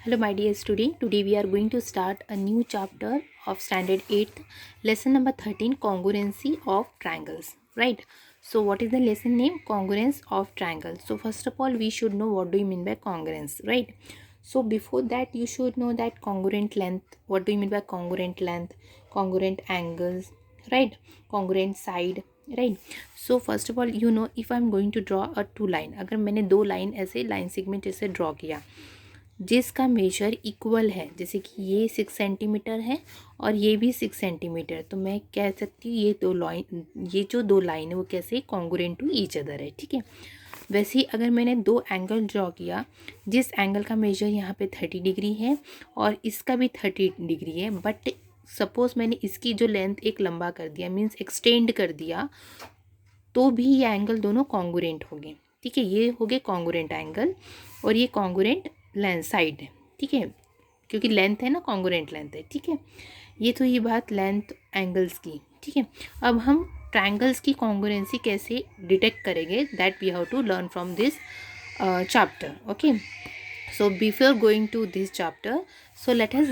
Hello, my dear student. Today we are going to start a new chapter of Standard 8th, lesson number 13, congruency of triangles. Right? So, what is the lesson name? Congruence of triangles. So, first of all, we should know what do you mean by congruence, right? So, before that, you should know that congruent length. What do you mean by congruent length? Congruent angles, right? Congruent side, right? So, first of all, you know if I am going to draw a two line, अगर मैंने दो line ऐसे line segment ऐसे draw किया जिसका major equal है, जैसे कि ये 6 सेंटीमीटर है और ये भी 6 सेंटीमीटर, तो मैं कह सकती हूँ ये जो दो लाइन है वो कैसे कॉन्ग्रुएंट टू ईच अदर है। ठीक है, वैसे ही अगर मैंने दो एंगल ड्रॉ किया जिस एंगल का मेजर यहाँ पे 30 डिग्री है और इसका भी 30 डिग्री है, बट सपोज़ मैंने इसकी जो लेंथ एक लंबा कर दिया, मीन्स एक्सटेंड कर दिया, तो भी ये एंगल दोनों कॉन्ग्रुएंट हो गए। ठीक है, ये हो गए कॉन्ग्रुएंट एंगल और ये कॉन्ग्रुएंट लेंथ साइड है। ठीक है, क्योंकि लेंथ है ना, कॉन्ग्रुएंट लेंथ है। ठीक है, ये तो ये बात लेंथ एंगल्स की। ठीक है, अब हम ट्रायंगल्स की कॉन्ग्रुएंसी कैसे डिटेक्ट करेंगे, that we have to learn from this chapter. Okay, so before going to this chapter, so let us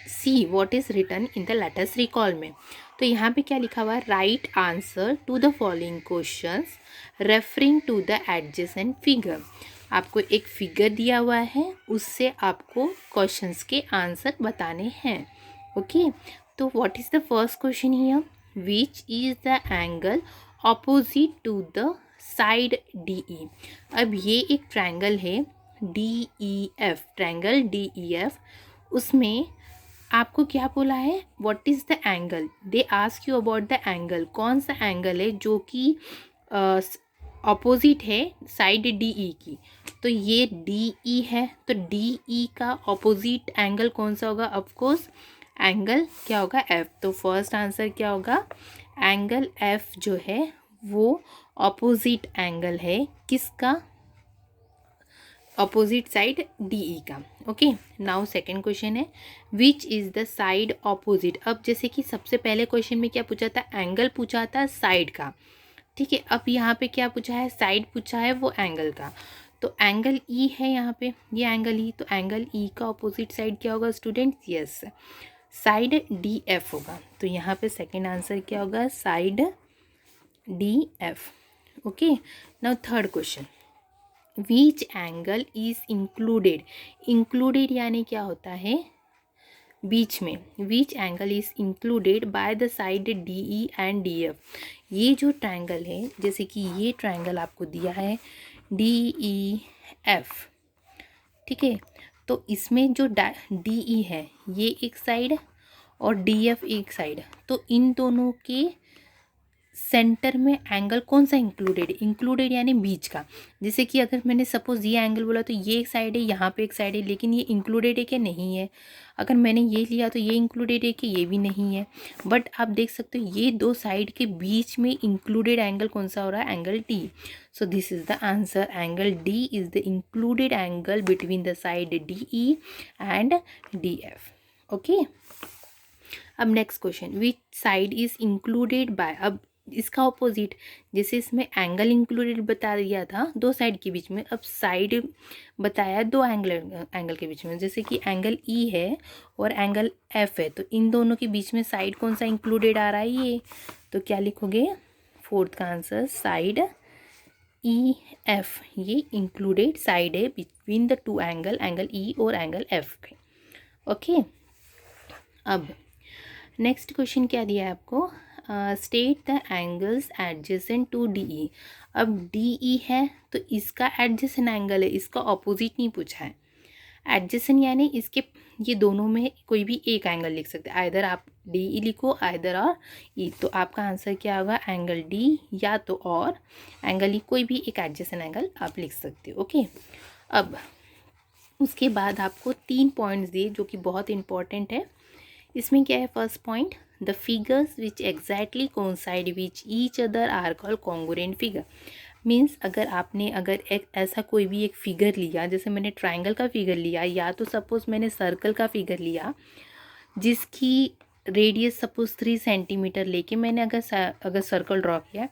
see what is written in the let us recall में। तो यहाँ पे क्या लिखा हुआ है, write answer to the following questions referring to the adjacent figure. आपको एक फिगर दिया हुआ है, उससे आपको क्वेश्चंस के आंसर बताने हैं। ओके, तो what is the first question here, which is the angle opposite to the side D E. अब ये एक ट्रायंगल है D E F, triangle D E F, उसमें आपको क्या बोला है, what is the angle, they ask you about the angle, कौन सा एंगल है जो कि ऑपोजिट है साइड डी ई की। तो ये डी ई है, तो डी ई का ऑपोजिट एंगल कौन सा होगा, ऑफकोर्स एंगल क्या होगा, एफ। तो फर्स्ट आंसर क्या होगा, एंगल एफ जो है वो ऑपोजिट एंगल है किसका, ऑपोजिट साइड डी ई का। ओके, नाउ सेकेंड क्वेश्चन है, which is the side opposite. अब जैसे कि सबसे पहले क्वेश्चन में क्या पूछा था, एंगल पूछा था साइड का। ठीक है, अब यहाँ पे क्या पूछा है, साइड पूछा है वो एंगल का। तो एंगल ई है यहाँ पे, ये एंगल ई, तो एंगल ई का ऑपोजिट साइड क्या होगा students, yes side D F होगा। तो यहाँ पे सेकेंड आंसर क्या होगा, side D F. Okay, now third question, which angle is included. Included यानी क्या होता है, बीच में, which angle is included by the side D E and D F. ये जो ट्रायंगल है, जैसे कि ये ट्रायंगल आपको दिया है डी ई एफ, ठीक है, तो इसमें जो डी ई है ये एक साइड और डी एफ एक साइड, तो इन दोनों के सेंटर में एंगल कौन सा इंक्लूडेड, इंक्लूडेड यानी बीच का। जैसे कि अगर मैंने सपोज ये एंगल बोला तो ये एक साइड है, यहाँ पे एक साइड है, लेकिन ये इंक्लूडेड है कि नहीं है। अगर मैंने ये लिया तो ये इंक्लूडेड है कि ये भी नहीं है। बट आप देख सकते हो ये दो साइड के बीच में इंक्लूडेड एंगल कौन सा हो रहा है, angle D. So this is the answer, angle D is the included angle between the side D E and D F. Okay, अब next question, which side is included by. अब इसका opposite, जैसे इसमें एंगल इंक्लूडेड बता दिया था दो side के बीच में, अब साइड बताया दो एंगल के बीच में। जैसे कि एंगल ई है और एंगल एफ है, तो इन दोनों के बीच में साइड कौन सा इंक्लूडेड आ रहा है, ये। तो क्या लिखोगे, फोर्थ का आंसर साइड ई एफ, ये इंक्लूडेड साइड है between the two angle, angle E और एंगल एफ के। ओके, अब नेक्स्ट क्वेश्चन क्या दिया है आपको, state the angles adjacent to D E. अब डी ई है तो इसका एडजेसेंट एंगल है, इसका ऑपोजिट नहीं पूछा है। एडजेसेंट यानी इसके, ये दोनों में कोई भी एक एंगल लिख सकते हैं, आइदर आप डी ई लिखो आइदर और ई। तो आपका आंसर क्या होगा, एंगल डी या तो और एंगल ई, कोई भी एक एडजेसेंट एंगल आप लिख सकते हो। ओके, अब उसके बाद आपको 3 पॉइंट्स दिए जो कि बहुत इंपॉर्टेंट है। इसमें क्या है, first point, the figures which exactly coincide with each other are called congruent figure. Means अगर एक ऐसा कोई भी एक फिगर लिया, जैसे मैंने ट्रायंगल का फिगर लिया या तो सपोज मैंने सर्कल का फिगर लिया जिसकी रेडियस सपोज 3 सेंटीमीटर लेके मैंने अगर सर्कल ड्रॉ किया,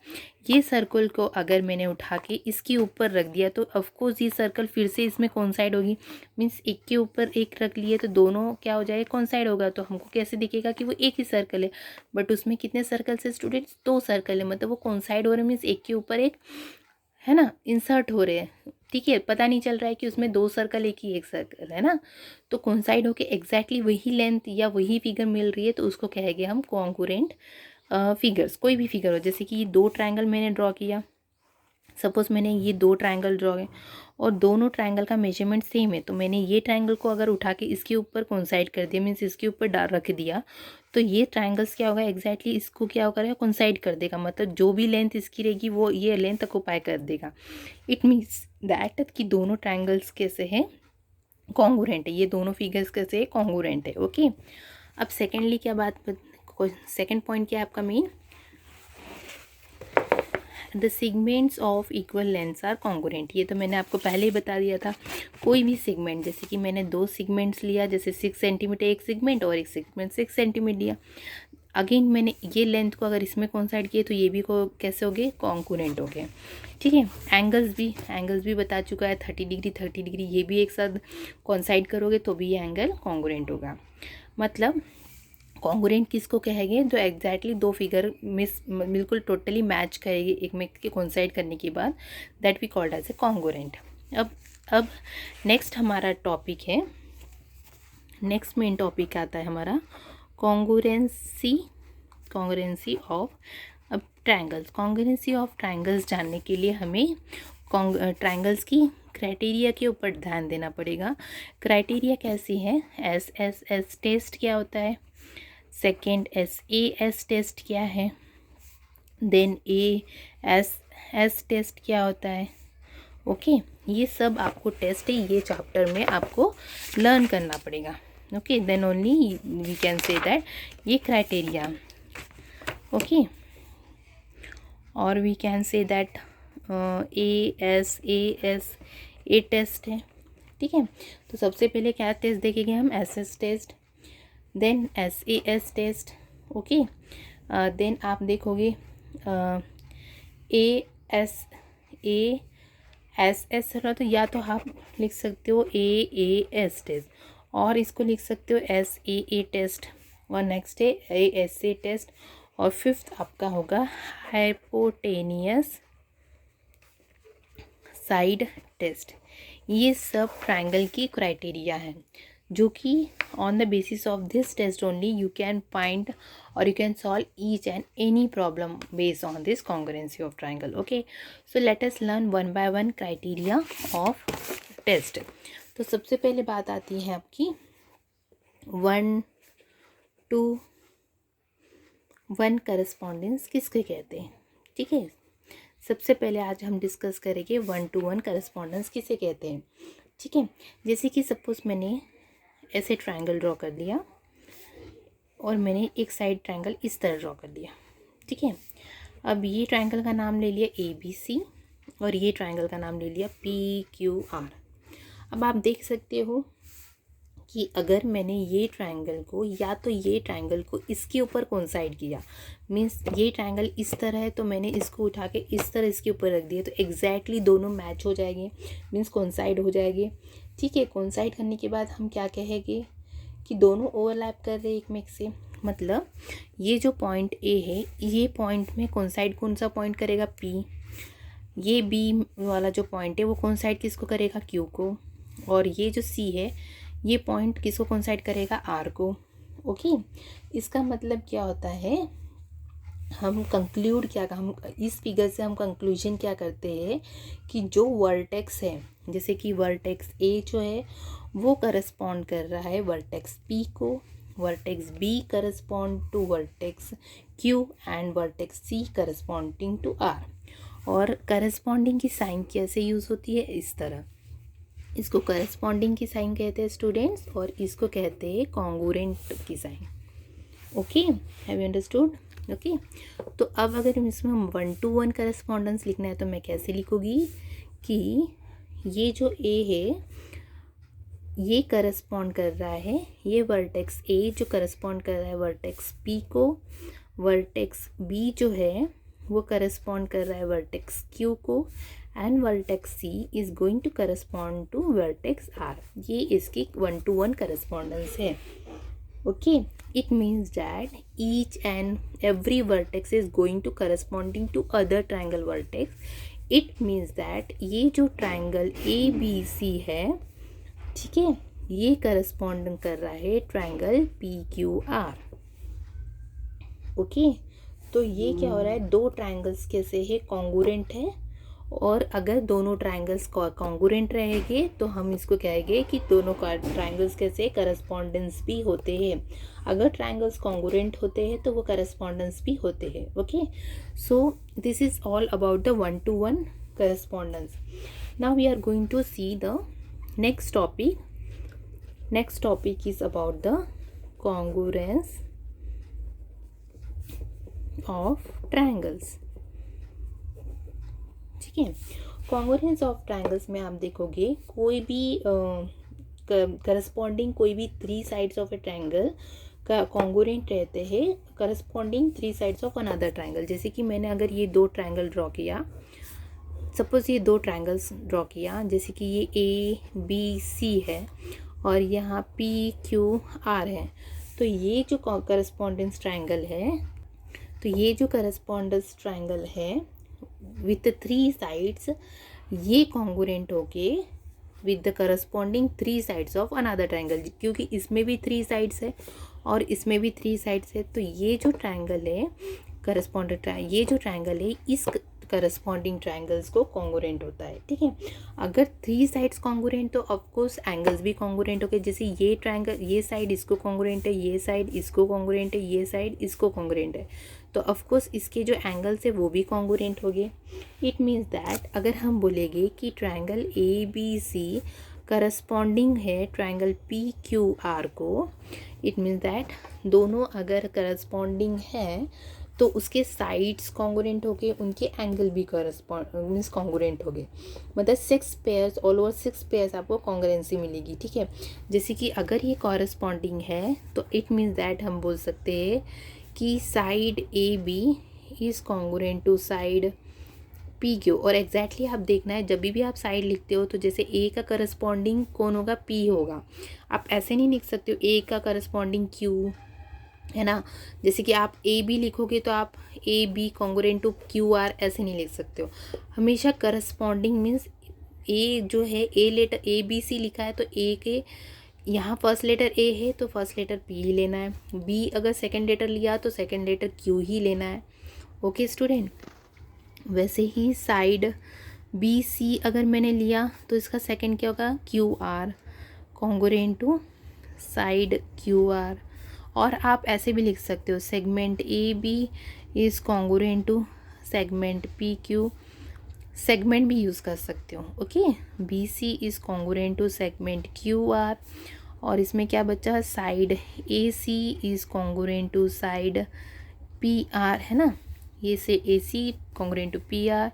ये सर्कल को अगर मैंने उठा के इसके ऊपर रख दिया तो ऑफकोर्स ये सर्कल फिर से इसमें कोइंसाइड होगी। मीन्स एक के ऊपर एक रख लिए तो दोनों क्या हो जाएगा, कोइंसाइड होगा। तो हमको कैसे दिखेगा कि वो एक ही सर्कल है, बट उसमें कितने सर्कल है स्टूडेंट्स, 2 सर्कल है, मतलब वो कोइंसाइड हो रहे हैं। मीन्स एक के ऊपर एक, है ना, इंसर्ट हो रहे हैं। ठीक है, पता नहीं चल रहा है कि उसमें 2 सर्कल एक सर्कल है ना। तो कोइंसाइड होके एग्जैक्टली वही लेंथ या वही फिगर मिल रही है तो उसको कहेंगे हम कॉन्ग्रुएंट फिगर्स। कोई भी फिगर हो, जैसे कि 2 ट्रायंगल मैंने ड्रॉ किया, सपोज मैंने ये 2 ट्रायंगल ड्रॉ है और दोनों ट्रायंगल का मेजरमेंट सेम है, तो मैंने ये ट्रायंगल को अगर उठा के इसके ऊपर कोइंसाइड कर दिया, मीन्स इसके ऊपर डाल रख दिया, तो ये ट्रायंगल्स क्या होगा, एग्जैक्टली इसको क्या करेगा, कोइंसाइड कर देगा। मतलब जो भी लेंथ इसकी रहेगी वो ये लेंथ ऑक्यूपाई कर देगा। इट मीन्स दैट कि दोनों ट्रायंगल्स कैसे हैं, कॉन्ग्रुएंट है। ये दोनों फिगर्स कैसे है, कॉन्ग्रुएंट है। ओके, अब सेकेंडली क्या बात, सेकेंड पॉइंट क्या है आपका main, the segments of equal lengths are congruent. ये तो मैंने आपको पहले ही बता दिया था। कोई भी सेगमेंट, जैसे कि मैंने 2 सेगमेंट्स लिया, जैसे 6 सेंटीमीटर एक सेगमेंट और एक सेगमेंट 6 सेंटीमीटर लिया, अगेन मैंने ये लेंथ को अगर इसमें कॉन्साइड किए तो ये भी को कैसे हो गए, कॉन्ग्रुएंट हो गए। ठीक है, एंगल्स भी बता चुका है, 30 डिग्री 30 डिग्री, ये भी एक साथ कॉन्साइड करोगे तो भी ये एंगल कॉन्ग्रुएंट होगा। मतलब कॉन्ग्रुएंट किसको कहेंगे, जो एग्जैक्टली 2 फिगर बिल्कुल टोटली मैच करेगी एक में के कॉन्साइड करने के बाद, that we called as a congruent. अब नेक्स्ट हमारा टॉपिक है, नेक्स्ट मेन टॉपिक आता है हमारा congruency of triangles. Congruency of triangles जानने के लिए हमें ट्रायंगल्स की क्राइटेरिया के ऊपर ध्यान देना पड़ेगा। क्राइटेरिया कैसी है, एस टेस्ट क्या होता है, सेकेंड एस टेस्ट क्या है, देन एस टेस्ट क्या होता है। ओके, ये सब आपको टेस्ट है, ये चैप्टर में आपको लर्न करना पड़ेगा। Okay, then only we can say that ये क्राइटेरिया। ओके, और we can say that a test है। ठीक है, तो सबसे पहले क्या टेस्ट देखेंगे हम, S test, then S test. Okay, then आप देखोगे एस रहा, तो या तो आप लिख सकते हो एस टेस्ट, और इसको लिख सकते हो ए टेस्ट, और नेक्स्ट है ए टेस्ट, और फिफ्थ आपका होगा हाइपोटेनियस साइड टेस्ट। ये सब ट्रायंगल की क्राइटेरिया है, जो कि on the basis of this test only you can find or you can solve each and any problem based on this congruency of triangle. Okay, so let us learn one by one criteria of test. तो सबसे पहले बात आती है आपकी 1:1 correspondence किसके कहते हैं। ठीक है, सबसे पहले आज हम डिस्कस करेंगे 1:1 करस्पॉन्डेंस किसे कहते हैं। ठीक है, जैसे कि सपोज मैंने ऐसे ट्रायंगल ड्रॉ कर दिया और मैंने एक साइड ट्रायंगल इस तरह ड्रॉ कर दिया। ठीक है, अब ये ट्रायंगल का नाम ले लिया ABC और ये ट्रायंगल का नाम ले लिया PQR। अब आप देख सकते हो कि अगर मैंने ये ट्रायंगल को या तो ये ट्रायंगल को इसके ऊपर कोइंसाइड किया, मीन्स ये ट्रायंगल इस तरह है तो मैंने इसको उठा के इस तरह इसके ऊपर रख दिया, तो एग्जैक्टली दोनों मैच हो जाएंगे, मीन्स कोइंसाइड हो जाएंगे। ठीक है, कोइंसाइड करने के बाद हम क्या कहेंगे कि दोनों ओवरलैप कर रहे हैं एक में से। मतलब ये जो पॉइंट A है, ये पॉइंट में कोइंसाइड कौन सा पॉइंट करेगा, P। ये B वाला जो पॉइंट है वो कोइंसाइड किसको करेगा, Q को। और ये जो C है, ये पॉइंट किसको कोइंसाइड करेगा, R को। ओके, इसका मतलब क्या होता है, हम कंक्लूड क्या, हम इस फिगर से हम कंक्लूजन क्या करते हैं कि जो वर्टेक्स है, जैसे कि वर्टेक्स A जो है वो करस्पॉन्ड कर रहा है वर्टेक्स P को, vertex B correspond to vertex Q and vertex C corresponding to R। और करस्पॉन्डिंग की साइन कैसे यूज़ होती है, इस तरह, इसको करस्पॉन्डिंग की साइन कहते हैं स्टूडेंट्स, और इसको कहते हैं कॉन्ग्रुएंट की sign. Okay, have you understood. Okay, तो अब अगर इसमें 1:1 करस्पॉन्डेंस लिखना है तो मैं कैसे लिखूँगी कि ये जो A है ये करस्पॉन्ड कर रहा है, ये वर्टेक्स ए जो करस्पॉन्ड कर रहा है वर्टेक्स पी को, वर्टेक्स बी जो है वो करस्पॉन्ड कर रहा है वर्टेक्स क्यू को, and vertex C is going to correspond to vertex R. ये इसकी 1-to-1 करस्पॉन्डेंस है। Okay, it means that each and every vertex is going to corresponding to other triangle vertex. It means that ये जो triangle ABC है, ठीक है, ये correspond कर रहा है ट्राइंगल PQR। ओके, तो ये क्या हो रहा है, दो ट्राइंगल्स कैसे है, कॉन्गुरेंट है, और अगर दोनों ट्राइंगल्स कॉन्गुरेंट रहेंगे तो हम इसको कहेंगे कि दोनों ट्राइंगल्स कैसे करस्पॉन्डेंस भी होते हैं। अगर ट्राइंगल्स कॉन्गुरेंट होते हैं तो वो करस्पॉन्डेंस भी होते हैं। Okay, so this is all about the 1-to-1 correspondence. Now we are going to see the next topic. Next topic is about the congruence of triangles. ठीक है, कॉन्गुरेंस ऑफ ट्राइंगल्स में आप देखोगे कोई भी करस्पॉन्डिंग कोई भी 3 साइड्स ऑफ ए ट्राइंगल का कॉन्गुरेंट रहते हैं corresponding 3 sides of another triangle. जैसे कि मैंने अगर ये 2 ट्राइंगल ड्रॉ किया, सपोज ये 2 ट्राइंगल्स ड्रॉ किया, जैसे कि ये ABC है और यहाँ PQR है, तो ये जो करस्पॉन्डेंस ट्राइंगल है, तो ये जो करस्पॉन्डेंस ट्राइंगल है विथ 3 साइड्स, ये कॉन्गुरेंट होके with the corresponding 3 sides of another triangle, क्योंकि इसमें भी 3 साइड्स है और इसमें भी 3 साइड्स है, तो ये जो ट्राइंगल है ये जो ट्राइंगल है इस करस्पॉन्डिंग ट्राइंगल्स को कॉन्गुरेंट होता है। ठीक है, अगर 3 साइड्स कॉन्गुरेंट तो ऑफकोर्स एंगल्स भी कॉन्गुरेंट हो गए। जैसे ये ट्राइंगल, ये साइड इसको कॉन्गुरेंट है, ये साइड इसको कॉन्गुरेंट है, ये साइड इसको कॉन्गुरेंट है, तो ऑफकोर्स इसके जो एंगल्स है वो भी कॉन्गुरेंट हो गए। इट मीन्स दैट अगर हम बोलेंगे कि ट्राइंगल ABC करस्पॉन्डिंग है ट्राइंगल PQR को, इट मीन्स दैट दोनों अगर करस्पॉन्डिंग है तो उसके साइड्स कॉन्गुरेंट हो गए, उनके एंगल भी मीन्स कॉन्गुरेंट हो गए। मतलब 6 पेयर्स, ऑल ओवर 6 पेयर्स आपको कॉन्गुरेंसी मिलेगी। ठीक है, जैसे कि अगर ये कॉरस्पॉन्डिंग है तो इट मीन्स दैट हम बोल सकते हैं कि side AB is congruent to side PQ। और एग्जैक्टली आप देखना है, जब भी आप साइड लिखते हो तो जैसे A का करस्पॉन्डिंग कौन होगा, P होगा। आप ऐसे नहीं लिख सकते हो A का करस्पॉन्डिंग Q, है ना। जैसे कि आप AB लिखोगे तो आप AB कॉन्गुरेंट टू QR ऐसे नहीं लिख सकते हो। हमेशा करस्पॉन्डिंग मीन्स A जो है, A लेटर ABC लिखा है तो A के यहाँ फर्स्ट लेटर A है तो फर्स्ट लेटर P ही लेना है, B अगर सेकंड लेटर लिया तो सेकंड लेटर Q ही लेना है। ओके स्टूडेंट, वैसे ही साइड BC अगर मैंने लिया तो इसका सेकंड क्या होगा, QR congruent to side QR। और आप ऐसे भी लिख सकते हो, segment AB is congruent to segment PQ, segment भी यूज़ कर सकते हो। Okay, BC is congruent to segment QR। और इसमें क्या बचा, side AC is congruent to side PR, है ना। ये से AC congruent to PR,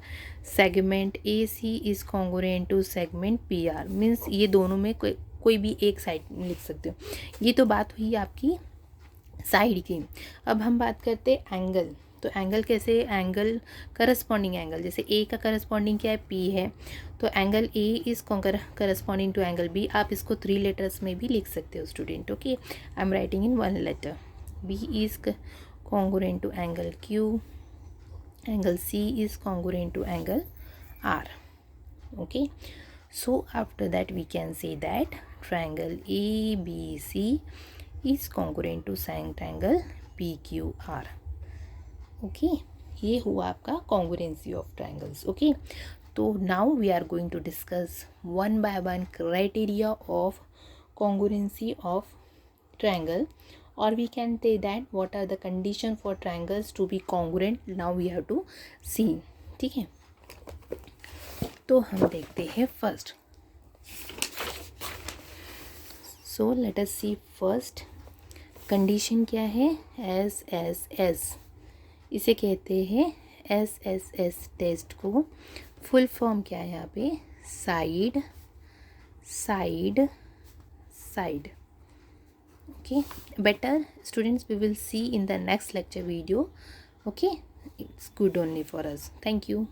segment AC is congruent to segment PR। Means ये दोनों में कोई भी एक साइड लिख सकते हो। ये तो बात हुई आपकी साइड की। अब हम बात करते हैं एंगल। तो एंगल कैसे, एंगल करस्पॉन्डिंग एंगल, जैसे A का करस्पॉन्डिंग क्या है, P है, तो angle A is corresponding to angle B। आप इसको 3 लेटर्स में भी लिख सकते हो student. Okay, I am writing in 1 लेटर। B is congruent to angle Q, angle C is congruent to angle R। Okay, so after that we can say that triangle ABC is congruent to triangle PQR। Okay, ये हुआ आपका congruency of triangles. Okay, तो now we are going to discuss 1 by 1 criteria of congruency of triangle, और we can say that what are the condition for triangles to be congruent, now we have to see। ठीक है, तो हम देखते हैं first. सो let अस सी first condition क्या है, SSS, इसे कहते हैं SSS टेस्ट को। फुल फॉर्म क्या है यहाँ पे, side side. Okay, better students, we will see in the next lecture video. Okay, it's good only for us. Thank you.